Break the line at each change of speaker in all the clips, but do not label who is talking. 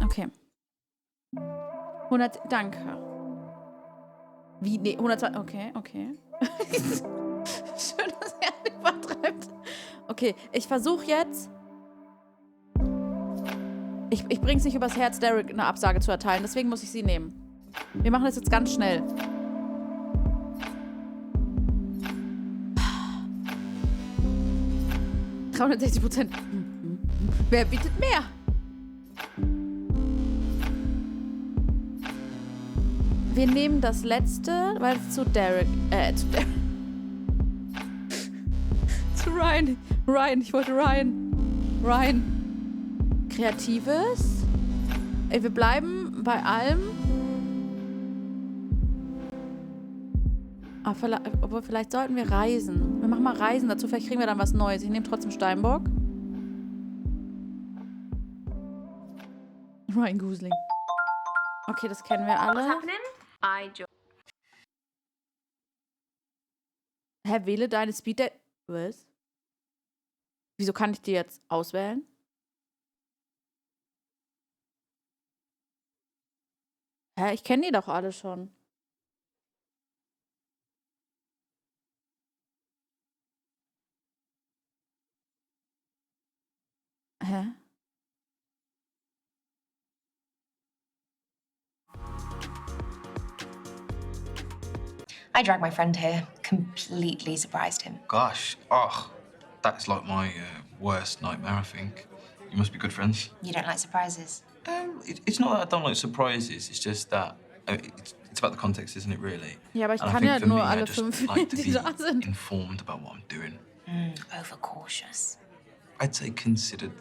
Okay. 100, danke. Wie? Nee, 120, okay. Schön, dass er übertreibt. Okay, ich versuche jetzt... Ich bring's nicht übers Herz, Derek eine Absage zu erteilen, deswegen muss ich sie nehmen. Wir machen das jetzt ganz schnell. $360%. Wer bietet mehr? Wir nehmen das letzte, weil es zu Derek, zu Ryan. Ryan, ich wollte Ryan. Ryan. Kreatives. Ey, wir bleiben bei allem. Aber vielleicht sollten wir reisen. Wir machen mal Reisen dazu, vielleicht kriegen wir dann was Neues. Ich nehme trotzdem Steinbock. Ryan Gosling. Okay, das kennen wir alle. Hä, wähle deine Speeddate. Was? Wieso kann ich die jetzt auswählen? Hä, ich kenne die doch alle schon. Hä?
I dragged my friend here. Completely surprised him.
Gosh, that's like my worst nightmare, I think. You must be good friends.
You don't like surprises?
It's not that I don't like surprises, it's just that it's about the context, isn't it, really?
Ja, aber ich
And I
kann
think
ja
for
nur
me, I
alle
just
5,
like to
die
be
da sind.
informed about what I'm doing.
Overcautious.
I'd say considered.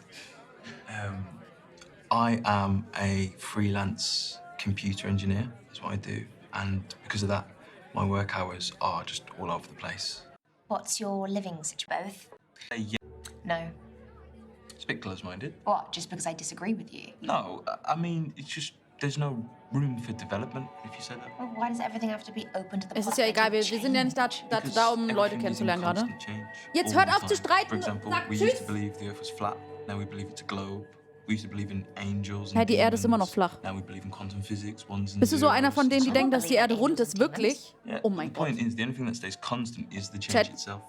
I am a freelance computer engineer, that's what I do. And because of that, my work hours are just all over the place.
What's your living situation? Both?
Yeah,
No.
it's a bit close-minded.
What, just because I disagree with you?
No, I mean, it's just, there's no room for development, if you say that.
Well, why does everything have to be open to the
Es ist ja egal, wir sind ja nicht da um Leute kennenzulernen gerade. Jetzt hört auf zu streiten.
For example,
Sag
we used
tschüss.
to believe the Earth was flat. Now we believe it's a globe. We used to believe in angels and
Hä, die Erde ist immer noch
demons.
flach.
Now we believe in quantum physics, ones and
Bist du so einer von denen, die
zeros.
denken, dass die Erde rund ist? Wirklich?
Yeah,
Oh mein
the
Gott.
point is, the only thing that stays constant is the change
Chat,
itself.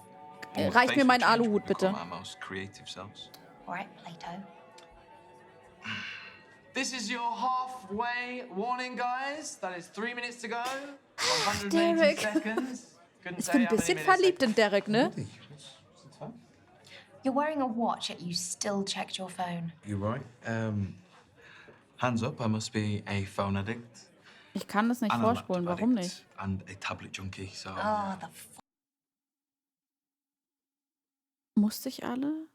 reicht mir mein Aluhut, bitte.
Our most creative selves.
All right, Plato.
This is your halfway warning, guys. That is 3 minutes to go. 180
Derek.
seconds. Couldn't
Ich
tell
bin
you
ein
how many
bisschen
minutes
verliebt in Derek, ne?
You're wearing a watch, yet you still checked your phone.
You're right. Hands up, I must be a phone addict.
Ich kann das nicht
And a
vorspulen,
laptop
warum
addict
nicht?
And a tablet junkie, so...
Oh, the
Musste ich alle?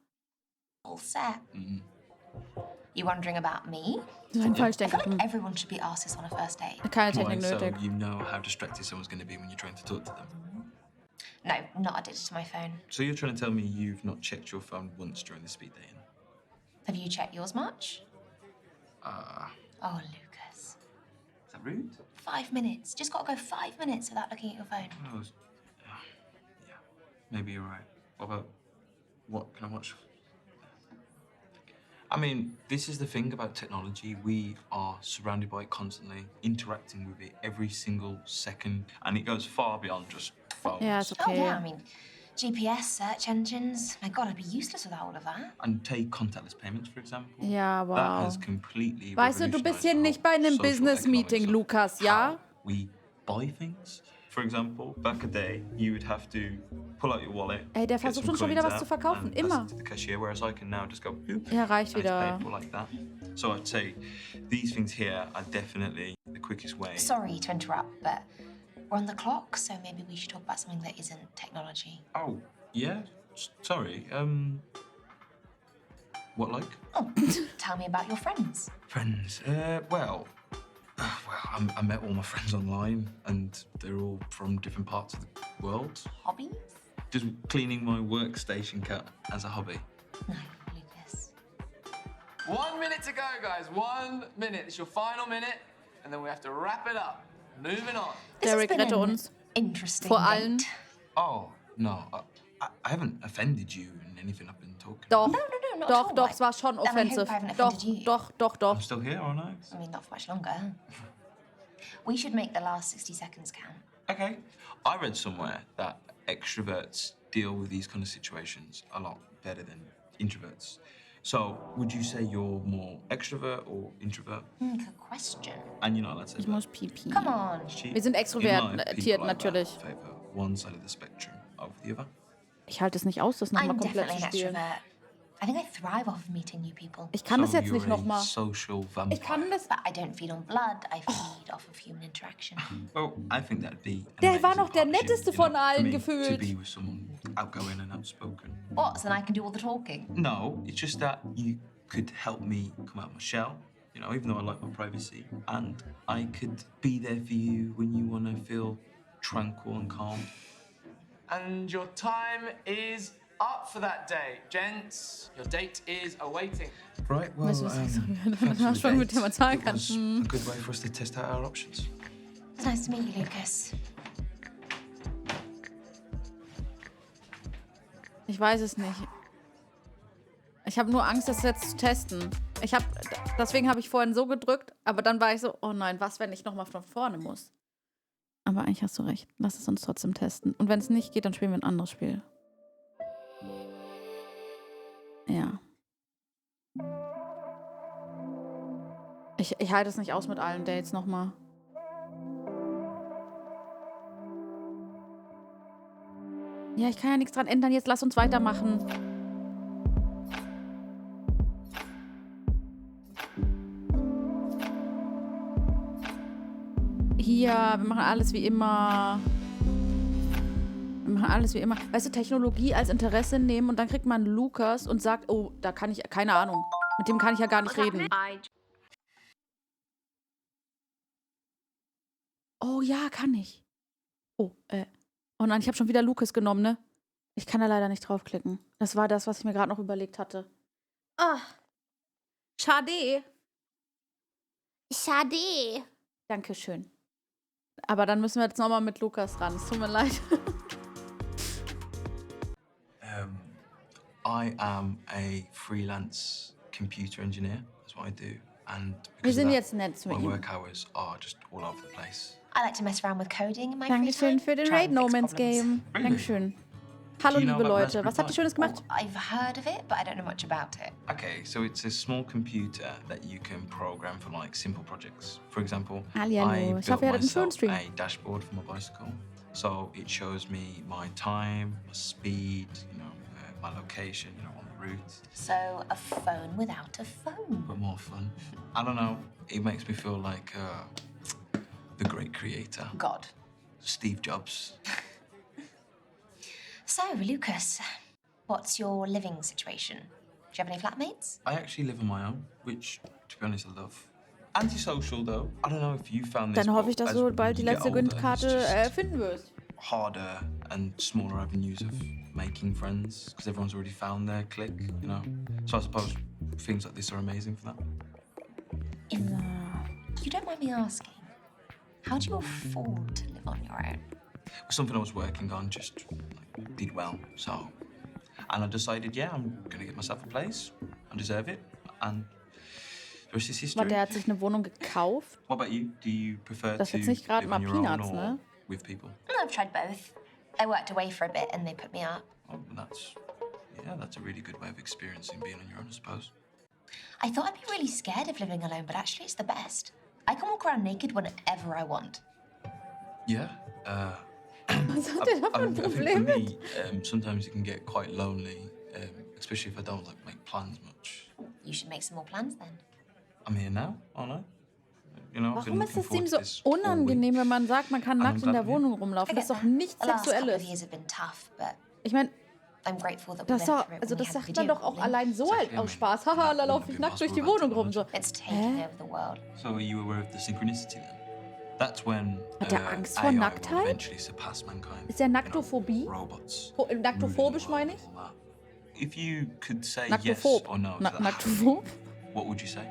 full set.
Mm.
You wondering about me?
Das ist ein
I feel
Falschdenker.
like everyone should be asked this on a first date.
Keine
Why,
Technik
so
nötig.
you know how distracted someone's going to be when you're trying to talk to them?
No, not addicted to my phone.
So you're trying to tell me you've not checked your phone once during the speed dating?
Have you checked yours much?
Is
Oh, Lucas.
that rude?
5 minutes. Just gotta go 5 minutes without looking at your phone.
Oh, yeah, maybe you're right. What can I watch? I mean, this is the thing about technology. We are surrounded by it constantly, interacting with it every single second, and it goes far beyond just phones.
Ja, ist
Oh,
okay.
yeah, I mean, GPS, search engines. My God, I'd be useless without all of that.
And take contactless payments, for example.
Ja,
That
wow.
has completely
Weißt du, du bist hier
revolutionized
nicht bei einem
social
Business-Meeting,
economics of
Lukas, ja?
how we buy things. For example, back a day, you would have to pull out your wallet.
Ey, der
get
versucht
some
schon wieder
coins
was zu
out
verkaufen,
and pass
immer.
it to the cashier, whereas I can now just go, boop,
Ja, reicht
and it's
wieder.
paid for like that. So I'd say these things here are definitely the quickest way.
Sorry to interrupt, but we're on the clock, so maybe we should talk about something that isn't technology.
Oh, yeah? Sorry, what like?
Oh, tell me about your friends.
Friends, I met all my friends online, and they're all from different parts of the world.
Hobbies?
Just cleaning my workstation cat as a hobby.
No, Lucas.
1 minute to go, guys. 1 minute. It's your final minute, and then we have to wrap it up. Moving on.
This has
Derek,
been
rette
an
uns.
interesting
Vor allen.
date.
Oh, no, I haven't offended you in anything I've been talking
Doch.
about.
No, not
Doch,
at all.
doch, es war schon
I hope
offensive.
I haven't
Doch,
offended you.
doch.
I'm still here, aren't I?
I mean, not for much longer. We should make the last 60 seconds count.
Okay. I read somewhere that extroverts deal with these kind of situations a lot better than introverts. So, would you say you're more extrovert or introvert?
Good question.
And you're not allowed to say
Ich muss Pipi.
Come on.
cheap.
Wir sind
In
extrovertiert
life, people like that
natürlich.
favor one side of the spectrum over the other.
Ich halte es nicht aus, das nochmal
I'm
komplett
definitely
zu
an
spielen.
extrovert. I think I thrive off of meeting new people.
Ich kann das
So
jetzt
you're
nicht
a
nochmal.
social vampire.
Ich kann das.
But I don't feed on blood, I feed off of human interaction.
Well, I think that'd be an
Der war
amazing
noch der
partnership,
netteste
you know,
von allen
for me
gefühlt.
To be with someone outgoing and outspoken.
What? So then I can do all the talking?
No, it's just that you could help me come out of my shell, you know, even though I like my privacy. And I could be there for you when you want to feel tranquil and calm.
And your time is up for that day. Gents, your date is awaiting.
Right, well,
Weißt du, was ich sagen werde?
thanks for the
Schon, mit
date.
dem man zahlen
It
kann.
was a good way for us to test out our options.
It's nice to meet you, Lucas.
Ich weiß es nicht. Ich habe nur Angst, das jetzt zu testen. Deswegen habe ich vorhin so gedrückt, aber dann war ich so, oh nein, was, wenn ich nochmal von vorne muss? Aber eigentlich hast du recht. Lass es uns trotzdem testen. Und wenn es nicht geht, dann spielen wir ein anderes Spiel. Ja. Ich halte es nicht aus mit allen Dates nochmal. Ja, ich kann ja nichts dran ändern. Jetzt lass uns weitermachen. Hier, wir machen alles wie immer. Wir machen alles wie immer. Weißt du, Technologie als Interesse nehmen und dann kriegt man Lukas und sagt, oh, da kann ich, keine Ahnung. Mit dem kann ich ja gar nicht reden. Oh ja, kann ich. Oh nein, ich habe schon wieder Lukas genommen, ne? Ich kann da leider nicht draufklicken. Das war das, was ich mir gerade noch überlegt hatte. Ah. Schade. Schade. Dankeschön. Aber dann müssen wir jetzt nochmal mit Lukas ran. Es tut mir leid.
I am a freelance computer engineer. That's what I do. And
Wir
because
sind
of
jetzt nett
that,
zu
my
ihm.
work hours are just all over the place.
I like to mess around with coding in my free
Dankeschön
time.
für den
Try
Raid
and
No
fix
Man's
problems.
Game.
Really?
Dankeschön. Hallo,
Do you know
liebe
about
Leute.
Raspberry
Was habt ihr
Pi?
Schönes gemacht?
Oh, I've heard of it, but I don't know much about it.
Okay, so it's a small computer that you can program for like simple projects. For example,
Hallihallo.
I
Ich hoffe,
built
ihr hattet einen schönen
myself
Stream.
a dashboard for my bicycle. So it shows me my time, my speed, you know, my location, you know, on the route.
So, a phone without a phone.
But more fun. I don't know. It makes me feel like the great creator,
God.
Steve Jobs.
So, Lucas, what's your living situation? Do you have any flatmates?
I actually live on my own, which, to be honest, I love. Antisocial, though. I don't know if you found this.
Dann hoffe ich,
but
dass
as
du bald die
you get
letzte
older, it's
Gündkarte
just
finden wirst.
harder and smaller avenues of making friends because everyone's already found their clique, you know. So I suppose things like this are amazing for that.
If you don't mind me asking, how do you afford to live on your own?
It was something I was working on, just like, did well. So, and I decided, yeah, I'm gonna get myself a place. I deserve it, and the rest is history.
Aber der hat sich eine Wohnung gekauft.
What about you? Do you prefer
Das ist
to
jetzt nicht gerade
live
mal
on your own
Peanuts,
or
ne?
with people?
I've tried both. I worked away for a bit and they put me up.
Oh, that's a really good way of experiencing being on your own, I suppose.
I thought I'd be really scared of living alone, but actually it's the best. I can walk around naked whenever I want.
Yeah.
Was hat der da für ein
I think
Problem
for
mit?
me, sometimes it can get quite lonely, especially if I don't like make plans much.
You should make some more plans then.
I'm here now, aren't I? You know, I've been
Warum ist
looking
es ihm
forward
so
to this all
unangenehm,
week.
wenn man sagt, man kann
I'm
nackt in der
glad, yeah.
Wohnung rumlaufen? Das ist doch nichts
The last couple of
Sexuelles.
years have been tough, but
Ich meine,
I'm grateful that we've
das,
been
doch,
through it
also
when we
das
had
sagt
video
man doch auch
calling.
allein so
Exactly,
aus
I
Spaß.
mean,
Haha, da
that
laufe
wouldn't
ich
be
nackt durch die
possible
Wohnung
without
rum. So.
It's taking over the world.
So are you aware of the synchronicity then? That's when
Hat der Angst vor
AI will
Nacktheit?
eventually surpass mankind.
Ist der
You know,
Naktophobie?
robots.
Naktophobisch
ruling
meine
the
ich?
world and all that. If you could say yes
Naktophob.
or no to that,
Naktophob?
what would you say?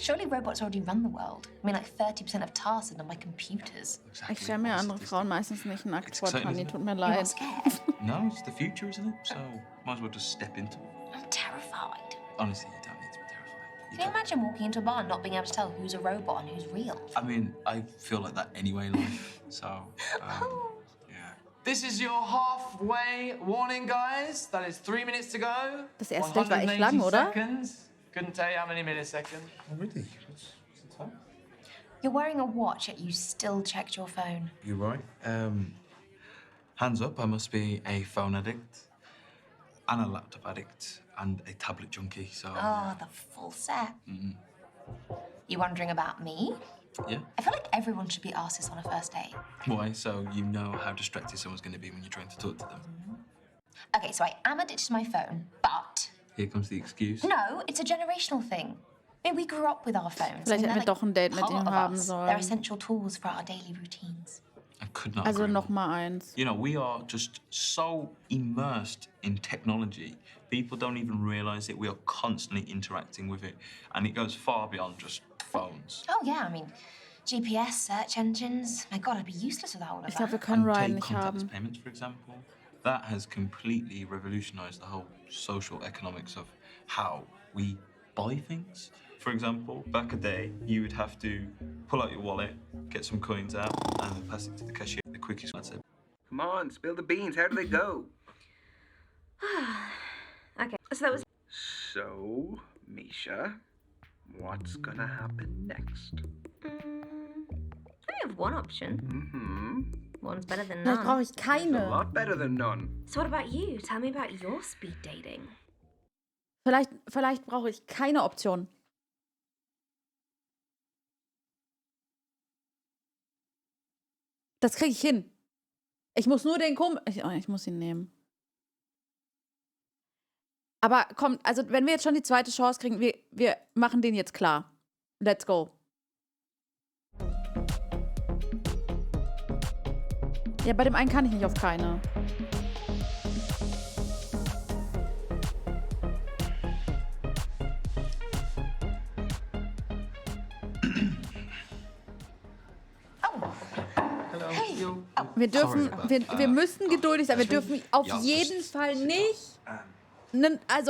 Surely robots already run the world. I mean, like 30% of tasks are done by computers.
Ich stelle mir andere Frauen meistens nicht nackt
It's
vor,
exciting,
Tani.
isn't it?
Tut mir
You're not
leid.
scared.
No, it's the future, isn't it? So might as well just step into it.
I'm terrified.
Honestly, you don't need to be terrified.
Can you imagine walking into a bar and not being able to tell who's a robot and who's real?
I mean, I feel like that anyway in life. So, yeah.
This is your halfway warning, guys. That is 3 minutes to go.
Das erste Date war echt lang,
180
oder?
seconds. Couldn't tell you how many milliseconds.
Already? What's the time?
You're wearing a watch, yet you still checked your phone.
You're right. Hands up, I must be a phone addict, and a laptop addict, and a tablet junkie, so...
Oh, the full set. You wondering about me?
Yeah?
I feel like everyone should be asked this on a first date.
Why? So you know how distracted someone's going to be when you're trying to talk to them.
Okay, so I am addicted to my phone, but
Here comes the excuse.
no, it's a generational thing. I mean, we grew up with our phones.
Vielleicht
and
hätten wir
they're
doch ein Date mit
part
ihm
of
haben
us.
sollen.
They're essential tools for our daily routines.
I could not
Also
agree
noch
more.
mal eins.
You know, we are just so immersed in technology. People don't even realize it. We are constantly interacting with it. And it goes far beyond just phones.
Oh yeah, I mean, GPS, search engines. My God, I'd be useless without all of
Ich glaube, wir
that.
können
And
Ryan
take
nicht
contactless
haben.
payments, for example. That has completely revolutionized the whole social economics of how we buy things. For example, back a day, you would have to pull out your wallet, get some coins out, and pass it to the cashier. The quickest one said,
Come on, spill the beans. How do they go?
Okay, so that was
So, Misha, what's gonna happen next?
I have one option.
Mm-hmm.
One's better than
Vielleicht brauche
none.
ich
A
keine.
lot better than none.
So what about you? Tell me about your speed dating.
Vielleicht brauche ich keine Option. Das kriege ich hin. Ich muss nur den ich muss ihn nehmen. Aber komm, also wenn wir jetzt schon die zweite Chance kriegen, wir machen den jetzt klar. Let's go. Ja, bei dem einen kann ich nicht auf keine. Wir müssen geduldig sein. Wir dürfen auf jeden Fall nicht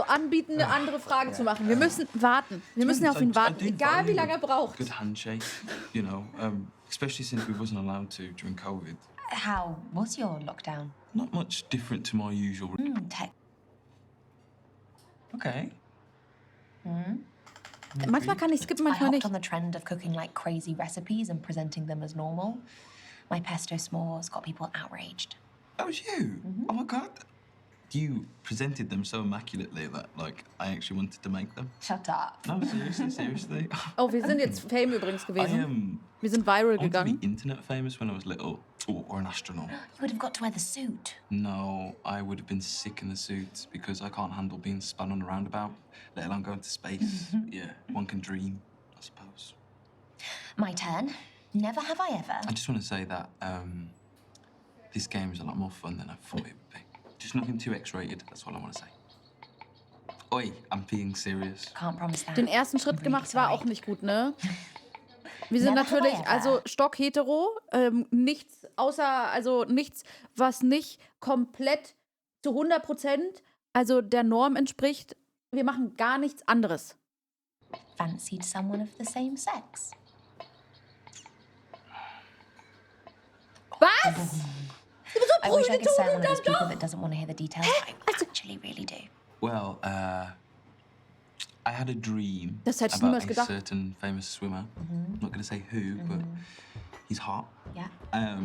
anbieten, eine andere Frage zu machen. Wir müssen warten. Wir müssen auf ihn warten, egal wie lange er braucht.
Good handshake, you know, especially since we wasn't allowed to during COVID.
How was your lockdown?
Not much different to my usual.
Tech.
Okay.
Manchmal kann ich skippen,
I
manchmal
hopped
nicht.
on the trend of cooking like crazy recipes and presenting them as normal. My pesto s'mores got people outraged.
That was you? Oh my God. You presented them so immaculately that, like, I actually wanted to make them.
Shut up.
No, seriously.
Oh, wir sind jetzt Fame übrigens gewesen. Wir sind viral
I wanted to
gegangen.
be internet famous when I was little, or an astronaut.
You would have got to wear the suit.
No, I would have been sick in the suit because I can't handle being spun on a roundabout, let alone going to space. Yeah, one can dream, I suppose.
My turn. Never have I ever.
I just want to say that this game is a lot more fun than I thought it would be. Just nothing too X-rated, that's all I want to say. Oi, I'm being serious.
Can't promise that.
Den ersten Schritt
I'm
gemacht
really
war
sorry.
auch nicht gut, ne? Wir sind
Never have
natürlich,
I ever.
also stockhetero, nichts nichts, was nicht komplett zu 100%, also der Norm entspricht. Wir machen gar nichts anderes.
Fancied someone of the same sex.
Was?
I wish I could say I'm one of those people that doesn't want to hear the details. I actually really do.
Well, I had a dream
Das hätte ich
about
niemals
a
gedacht.
certain famous swimmer. I'm not going to say who, but he's hot.
Yeah.
I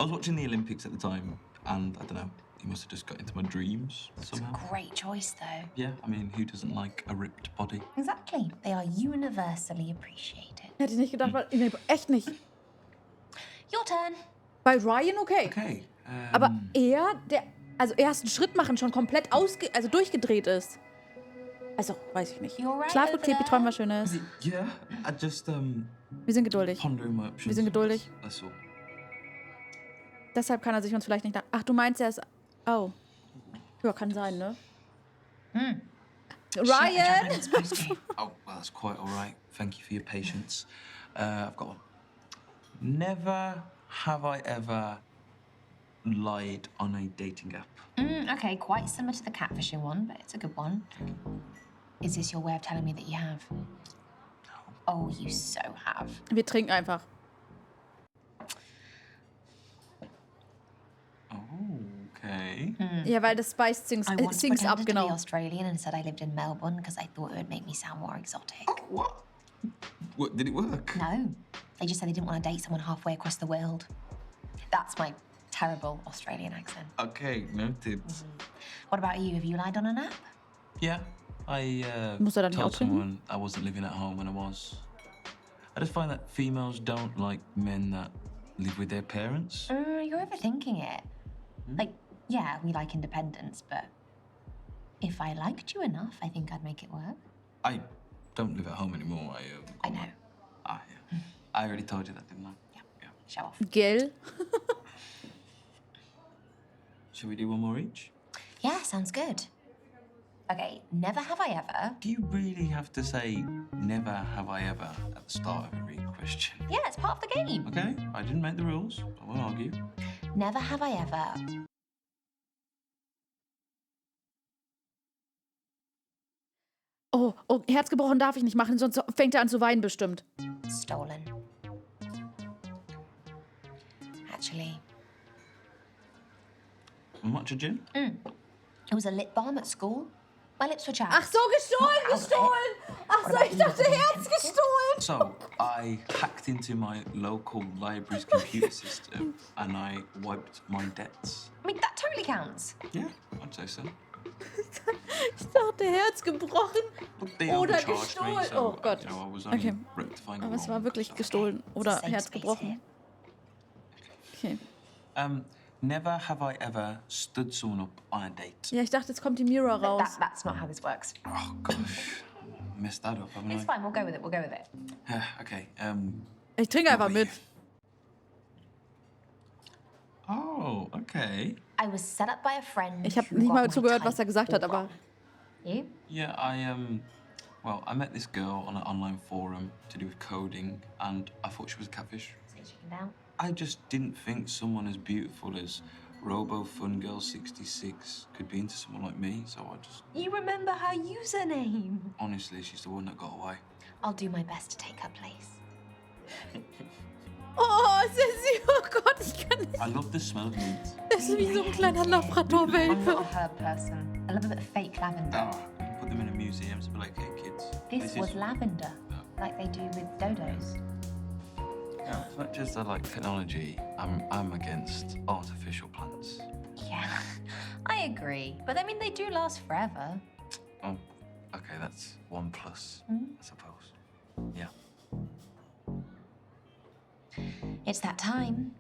was watching the Olympics at the time, and I don't know, he must have just got into my dreams
It's a
somehow.
great choice, though.
Yeah, I mean, who doesn't like a ripped body?
Exactly. They are universally appreciated.
Hätte ich nicht gedacht, nee, echt nicht.
Your turn.
Bei Ryan okay.
Okay.
Aber er erst einen Schritt machen, schon komplett durchgedreht ist. Also, weiß ich nicht.
You're right
Schlaf gut,
over
Klebi,
there.
träum was Schönes.
Yeah, I just
Wir sind geduldig.
pondering my options.
Wir sind geduldig.
That's all.
Deshalb kann er sich uns vielleicht nicht... Ach, du meinst, er ist... Oh. Ja, kann sein, ne? Ryan!
It's supposed to.
Oh, well, that's quite all right. Thank you for your patience. I've got one. Never have I ever lied on a dating app.
Okay, quite similar to the catfishing one, but it's a good one. Is this your way of telling me that you have? Oh, you so have.
Wir trinken einfach.
Okay.
Ja, weil das spice things,
I once
things up,
pretended to be
genau.
Australian and said I lived in Melbourne because I thought it would make me sound more exotic.
What? What, did it work?
No, they just said they didn't want to date someone halfway across the world. That's my terrible Australian accent.
Okay, noted.
What about you? Have you lied on an app?
Yeah, I
Muss er dann nicht
told
auch trinken?
someone I wasn't living at home when I was. I just find that females don't like men that live with their parents.
You're overthinking it. Like, yeah, we like independence, but if I liked you enough, I think I'd make it work.
I don't live at home anymore.
I know.
Yeah. I already told you that, didn't I?
Yeah. Show off.
Gell?
Shall we do one more each?
Yeah, sounds good. Okay, never have I ever.
Do you really have to say never have I ever at the start of every question?
Yeah, it's part of the game.
Okay, I didn't make the rules. I won't argue.
Never have I ever.
Oh, Herz gebrochen darf ich nicht machen, sonst fängt er an zu weinen bestimmt.
Stolen. Actually,
Much a gin?
it was a lip balm at school. My lips were chapped.
Ach so, gestohlen! Ach so, ich dachte, Herz gestohlen!
So, I hacked into my local library's computer system and I wiped my debts.
I mean, that totally counts.
Yeah, I'd say so.
Ich dachte, Herz gebrochen
But they
oder
overcharged me,
gestohlen.
so
Oh Gott.
I was only
Okay.
rectifying
Aber es war
wrong,
wirklich
so.
gestohlen oder
Safe
Herz
space
gebrochen. Okay.
Never have I ever stood someone up on a date.
Ja, ich dachte, jetzt kommt die Mirror raus.
That's not how this works.
Oh gosh, messed that up, haven't
It's
I?
fine. We'll go with it. We'll go with it.
Okay.
Ich trinke einfach mit.
Oh, okay.
I was set up by a friend.
Ich habe
who
nicht
got
mal
my
zugehört, was
type
er gesagt hat,
all
aber
wrong. You?
Yeah, well, I met this girl on an online forum to do with coding, and I thought she was a catfish.
Say chicken down.
I just didn't think someone as beautiful as RoboFunGirl66 could be into someone like me, so I just...
You remember her username?
Honestly, she's the one that got away.
I'll do my best to take her place.
oh, ist süß. Oh Gott, ich kann nicht.
I love the smell of meat.
Das ist wie so ein kleiner
I'm
Labrador-Welpe.
not a herb person. I love a bit of fake lavender.
Oh, you can put them in a museum to be like, hey kids.
This was lavender, like they do with dodos.
No, it's not just like technology. I'm against artificial plants.
Yeah, I agree. But I mean, they do last forever.
Oh, okay, that's 1 plus, I suppose. Yeah.
It's that time.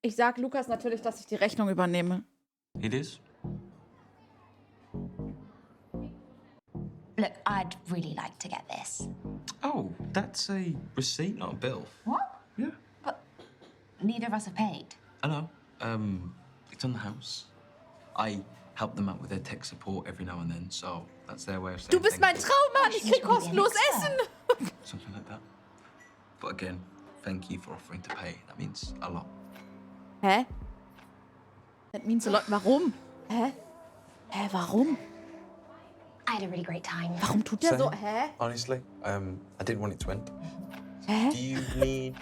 Ich sag Lukas natürlich, dass ich die Rechnung übernehme.
It is?
Look, I'd really like to get this.
Oh, that's a receipt, not a bill.
What?
Yeah.
But neither of us have paid.
I know. It's on the house. I help them out with their tech support every now and then, so that's their way of saying
Du bist mein
thank
Traummann, ich krieg kostenlos Essen.
you. Something like that. But again, thank you for offering to pay. That means a lot.
Hä? That means a lot. Warum? Hä? Warum?
I had a really great time.
Warum tut der so?
Same.
Hä?
Honestly, I didn't want it to end.
Hä?
Do you need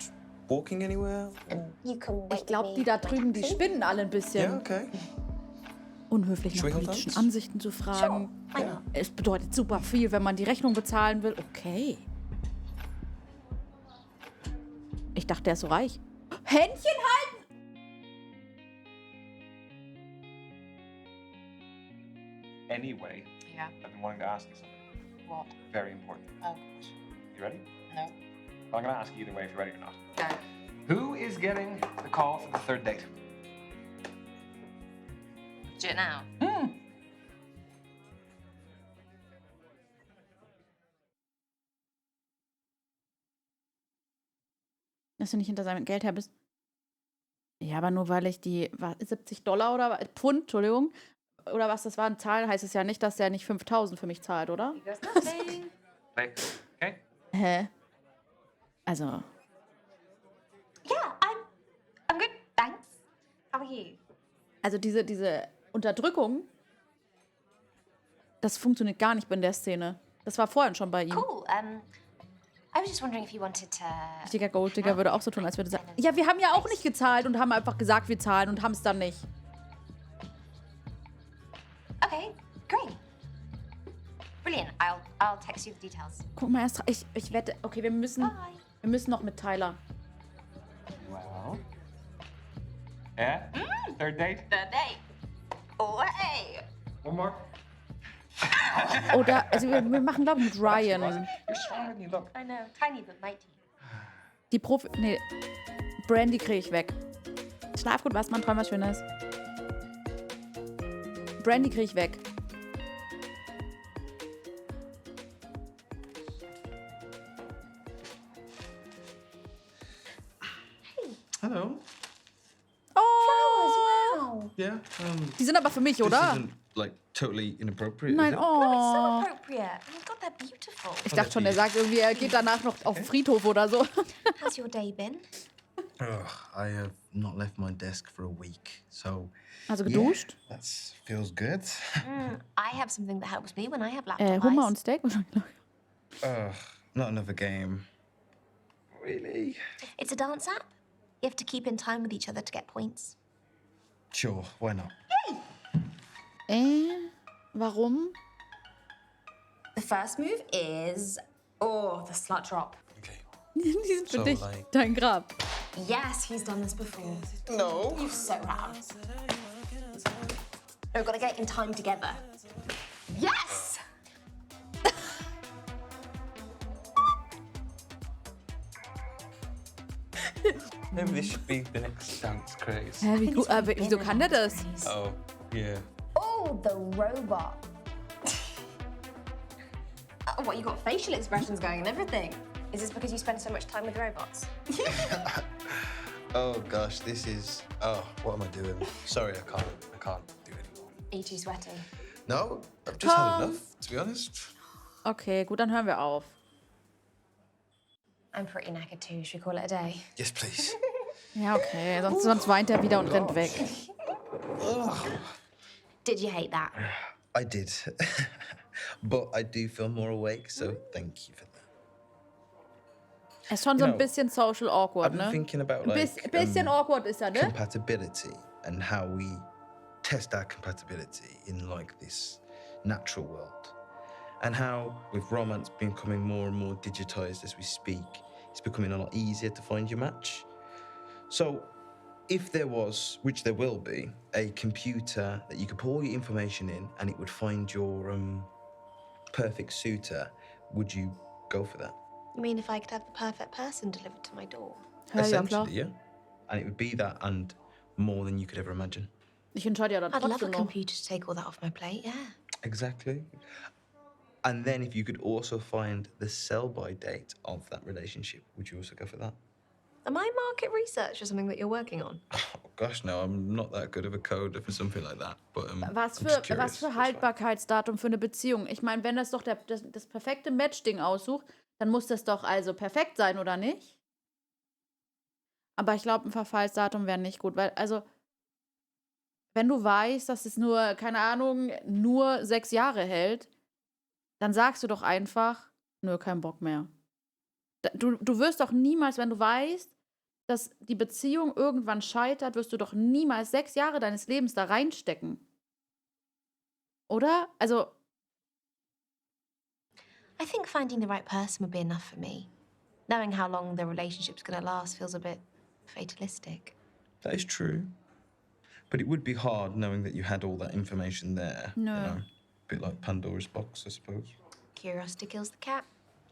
walking anywhere?
You can
Ich glaube, die da drüben, die spinnen alle ein bisschen.
Yeah, okay.
Unhöflich nach
Should we hold
politischen
hands?
Ansichten zu fragen.
Why not?
Es bedeutet super viel, wenn man die Rechnung bezahlen will. Okay. Ich dachte, der ist so reich. Händchen halten!
Anyway,
Yeah.
I've been wanting to ask you something
What?
very important.
Oh,
You ready?
no.
Well, I'm gonna ask you either way if you're ready or not.
Go.
Who is getting the call for the third date?
Do it now.
Dass du nicht hinter seinem Geld her bist. Ja, aber nur weil ich die 70 Dollar oder Pfund, Entschuldigung, oder was das war, zahlen, heißt es ja nicht, dass der nicht 5.000 für mich zahlt, oder?
There's nothing.
Play. Okay.
Hä? Also,
Yeah, I'm good, thanks. How are you?
also diese Unterdrückung, das funktioniert gar nicht in der Szene. Das war vorhin schon bei ihm.
Cool. I was just wondering if you wanted to.
Richtiger Golddigger würde auch so tun, als würde er sagen, ja, wir haben ja auch nicht gezahlt und haben einfach gesagt, wir zahlen und haben es dann nicht.
Okay, great. Brilliant. I'll text you the details.
Guck mal, ich wette, okay, wir müssen noch mit Tyler.
Well. Yeah? Third date?
Third date. Oh, hey.
One more?
Oder, also wir machen, glaube ich, mit Ryan.
You're stronger than you look.
I know, tiny but mighty.
Die Nee, Brandy kriege ich weg. Schlaf gut, was, Mann, träum was Schönes. Brandy kriege ich weg.
Hello.
Oh!
Yeah.
Die sind aber für mich,
This
oder?
isn't like totally inappropriate.
Nein,
is it?
So
oh.
appropriate. Oh my God, they're beautiful.
Ich dachte schon, der sagt irgendwie, er geht danach noch auf den Friedhof oder so.
How's your day been?
Ugh, I have not left my desk for a week, so
Also geduscht?
that feels good.
I have something that helps me when I have laptop
Hummer
eyes.
und Steak wahrscheinlich.
Ugh, not another game. Really?
It's a dance app. You have to keep in time with each other to get points.
Sure, why not?
Warum?
The first move is, the slut drop.
Okay.
Die sind für
So,
dich.
like-
Dein Grab.
Yes, he's done this before.
No.
You so have.
No, we've got to get in time together.
Yes!
Maybe this should be the next dance craze.
Hä, wie gut, aber wieso kann der das?
Oh, yeah.
Oh, the robot. What, you got facial expressions going and everything? Is this because you spend so much time with robots?
Oh gosh, this is. Oh, what am I doing? Sorry, I can't do it anymore.
Are you too sweaty?
No, I've just had enough, to be honest.
Okay, gut, dann hören wir auf.
I'm pretty knackered too. Should we call it a day?
Yes, please.
Ja, okay, sonst weint er wieder und rennt weg.
Did you hate that?
I did. But I do feel more awake, so thank you for that.
Er ist schon so ein
know,
bisschen social awkward,
I've been
ne?
thinking about
Ein
like
bisschen awkward ist er, ne?
compatibility and how we test our compatibility in like this natural world. And how with romance becoming more and more digitized as we speak, it's becoming a lot easier to find your match. So if there was, which there will be, a computer that you could put all your information in and it would find your perfect suitor, would you go for that?
You mean if I could have the perfect person delivered to my door?
Ja, ja, klar.
Essentially, yeah. And it would be that and more than you could ever imagine.
Ich entscheide ja dann
I'd love a
trotzdem noch.
computer to take all that off my plate, yeah.
Exactly. And then if you could also find the sell-by date of that relationship, would you also go for that?
Am I market research or something that you're working on?
Oh, gosh, no, I'm not that good of a coder for something like that. But
Was
I'm just
für
curious, that's fine.
Haltbarkeitsdatum für eine Beziehung? Ich meine, wenn das doch das perfekte Match-Ding aussucht, dann muss das doch also perfekt sein, oder nicht? Aber ich glaube, ein Verfallsdatum wäre nicht gut, weil, also, wenn du weißt, dass es nur, keine Ahnung, nur 6 Jahre hält, dann sagst du doch einfach, nö, kein Bock mehr. Du wirst doch niemals, wenn du weißt, dass die Beziehung irgendwann scheitert, wirst du doch niemals 6 Jahre deines Lebens da reinstecken. Oder? Also,
I think finding the right person would be enough for me. Knowing how long the relationship's gonna last feels a bit fatalistic.
That is true. But it would be hard knowing that you had all that information there.
No.
You know? A bit like Pandora's box, I suppose.
Curiosity kills the cat.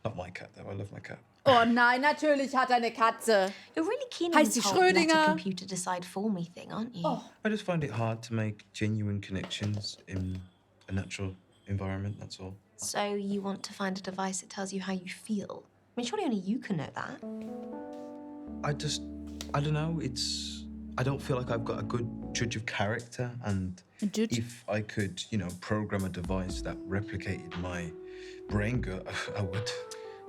Not my cat, though. I love my cat.
oh nein, natürlich hat er eine Katze.
You're really keen on
Heißt
this
sie
whole let a
Schrödinger?
computer decide for me thing, aren't you?
Oh.
I just find it hard to make genuine connections in a natural environment, that's all.
So you want to find a device that tells you how you feel? I mean, surely only you can know that.
I don't know, I don't feel like I've got a good judge of character, and
Judge?
if I could, program a device that replicated my brain gut, I would.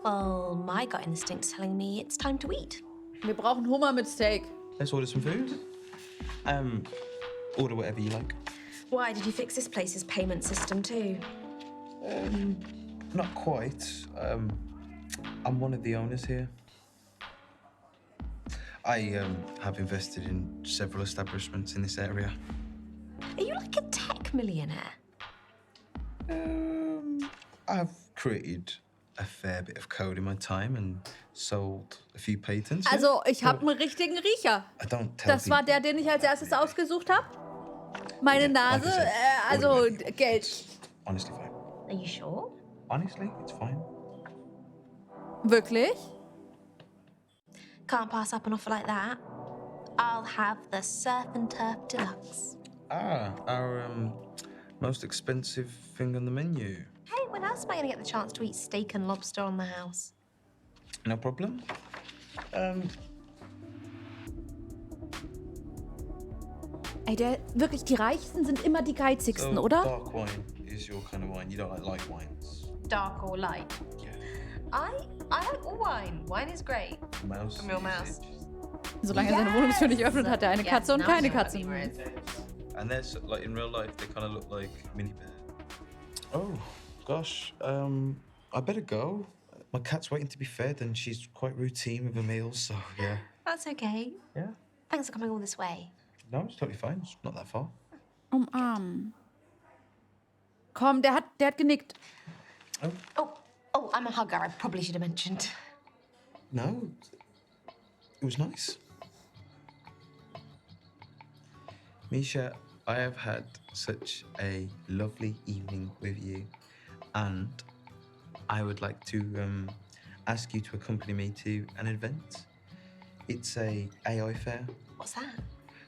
Well, my gut instinct's telling me it's time to eat.
Wir brauchen Hummer mit Steak.
Let's order some food. Order whatever you like.
Why, did you fix this place's payment system too?
Not quite. I'm one of the owners here. I have invested in several establishments in this area.
Are you like a tech millionaire?
I've created a fair bit of code in my time and sold a few patents.
Also, ich habe einen richtigen Riecher.
I don't tell
Das war
people.
der, den ich als erstes ausgesucht habe. Meine Nase,
like I said,
also
whatever.
Geld.
Honestly, fine.
Are you sure?
Honestly, it's fine.
Wirklich?
Can't pass up an offer like that. I'll have the surf and turf deluxe.
Our most expensive thing on the menu.
Hey, when else am I gonna get the chance to eat steak and lobster on the house?
No problem.
Ey, wirklich, die Reichsten sind immer die geizigsten,
So
oder?
dark wine is your kind of wine. You don't like light wines.
Dark or light?
Yeah.
I like all wine. Wine is great.
Mouse.
From your mouse.
Solange er seine Wohnungstür nicht öffnet, hat er eine Katze und
now
keine
I know what
Katze.
I mean.
And they're like in real life, they kind of look like mini bear. Oh, gosh. I better go. My cat's waiting to be fed, and she's quite routine with her meals. So yeah.
That's okay.
Yeah.
Thanks for coming all this way.
No, it's totally fine. It's not that far.
Umarmen. Komm, der hat genickt.
Oh, I'm a hugger. I probably should have mentioned.
No, it was nice. Misha, I have had such a lovely evening with you, and I would like to ask you to accompany me to an event. It's a AI fair.
What's that?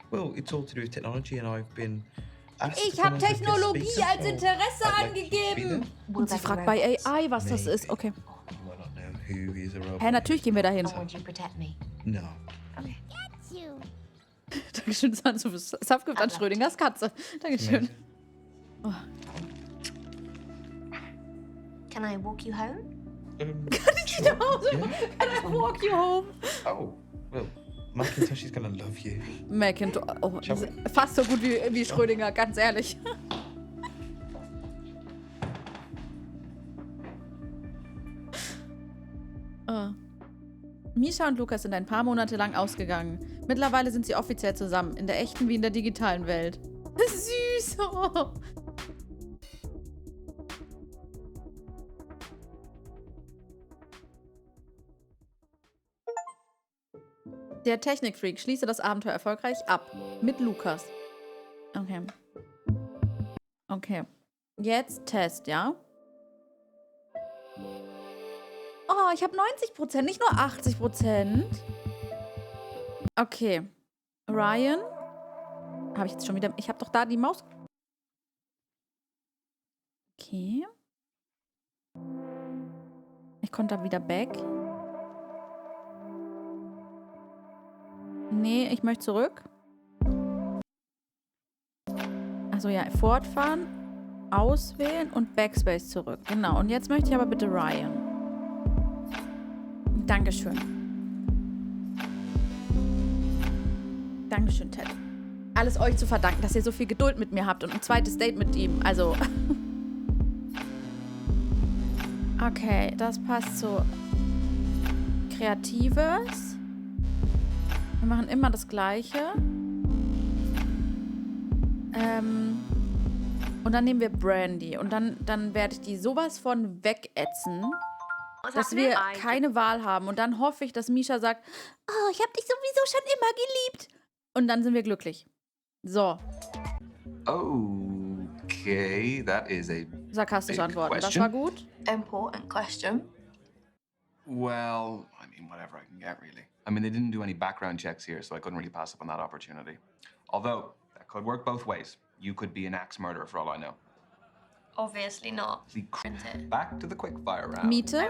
Well, it's all to do with technology, and I've been asked
Ich
to come
habe
as a guest
Technologie
speaker,
als
so
Interesse
I'd like you to be
angegeben.
there.
Und sie fragt bei AI, was das ist. Okay.
You might not know who is a robot.
Hä, natürlich gehen wir dahin.
And would you protect me?
No.
Okay.
Dankeschön, das war so Saftgift an Schrödingers Katze. Dankeschön. Oh.
Can I walk you home?
Kann ich nach Hause? Can I walk you home?
Oh, well, Macintosh is gonna love you.
Macintosh. Oh, das ist fast so gut wie Schrödinger, ganz ehrlich. Oh. Misha und Lukas sind ein paar Monate lang ausgegangen. Mittlerweile sind sie offiziell zusammen, in der echten wie in der digitalen Welt. Süß! Oh. Der Technikfreak schließe das Abenteuer erfolgreich ab. Mit Lukas. Okay. Okay. Jetzt Test, ja? Oh, ich habe 90%, nicht nur 80%. Okay. Ryan. Habe ich jetzt schon wieder... Ich habe doch da die Maus... Okay. Ich konnte da wieder back. Nee, ich möchte zurück. Also ja, fortfahren, auswählen und Backspace zurück. Genau, und jetzt möchte ich aber bitte Ryan. Dankeschön. Dankeschön, Ted. Alles euch zu verdanken, dass ihr so viel Geduld mit mir habt und ein zweites Date mit ihm. Also... Okay, das passt zu Kreatives. Wir machen immer das Gleiche. Und dann nehmen wir Brandy. Und dann werde ich die sowas von wegätzen, dass wir keine Wahl haben. Und dann hoffe ich, dass Misha sagt, oh, ich habe dich sowieso schon immer geliebt. Und dann sind wir glücklich. So,
Okay, that is a
sarkastische
big
Antworten. Das
question.
war gut.
Important question.
Well, I mean, whatever I can get, really. I mean, they didn't do any background checks here, so I couldn't really pass up on that opportunity. Although, that could work both ways. You could be an axe murderer for all I know.
Obviously not.
See, back to the quickfire round.
Miete.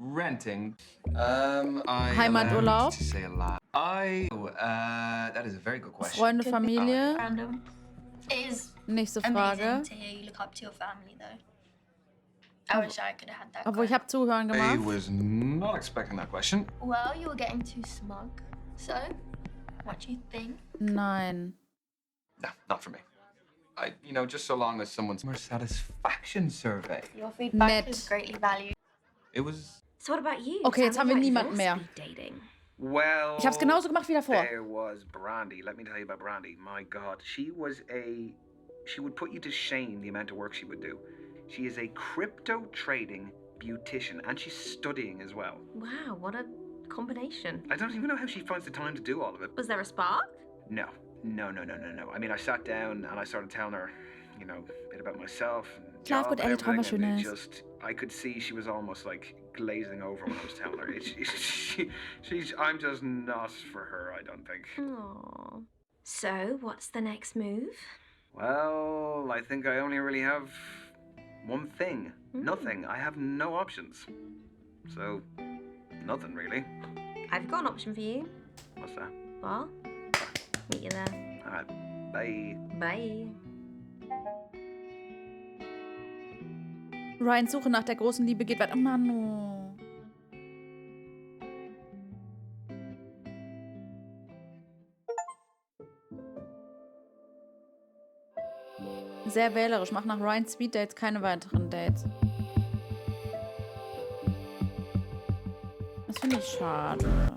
renting.
Heimaturlaub.
To say a lot. That is a very good question.
Freunde,
Could be
Familie.
random. It is
Nächste
amazing
Frage.
to hear you look up to your family, though. I wish I could have had that.
Obwohl, ich habe Zuhören
I
gemacht.
was not expecting that question.
Well, you were getting too smug. So, what do you think?
Nein.
No, not for me. Just so long as someone's more satisfaction survey.
Your feedback
Nett.
is greatly valued.
It was.
So what about you?
Okay, jetzt
Tell
haben
me
wir
about
niemanden
your
mehr.
speed dating.
Well,
Ich habe es genauso gemacht wie davor.
there was Brandy. Let me tell you about Brandy. My God, she would put you to shame the amount of work she would do. She is a crypto trading beautician, and she's studying as well.
Wow, what a combination.
I don't even know how she finds the time to do all of it.
Was there a spark?
No. I mean, I sat down and I started telling her, a bit about myself. And
Schlaf
job
gut,
and
Ellie, träum was
everything, and
Schönes.
I could see she was almost like glazing over when I was telling her. I'm just not for her, I don't think.
Aww. So, what's the next move?
Well, I think I only really have one thing. Nothing. I have no options. So, nothing really.
I've got an option for you.
What's that?
Well, meet you there.
Alright, bye.
Bye.
Ryans Suche nach der großen Liebe geht weiter. Oh Mann, oh. Sehr wählerisch. Mach nach Ryans Speed Dates keine weiteren Dates. Das finde ich schade.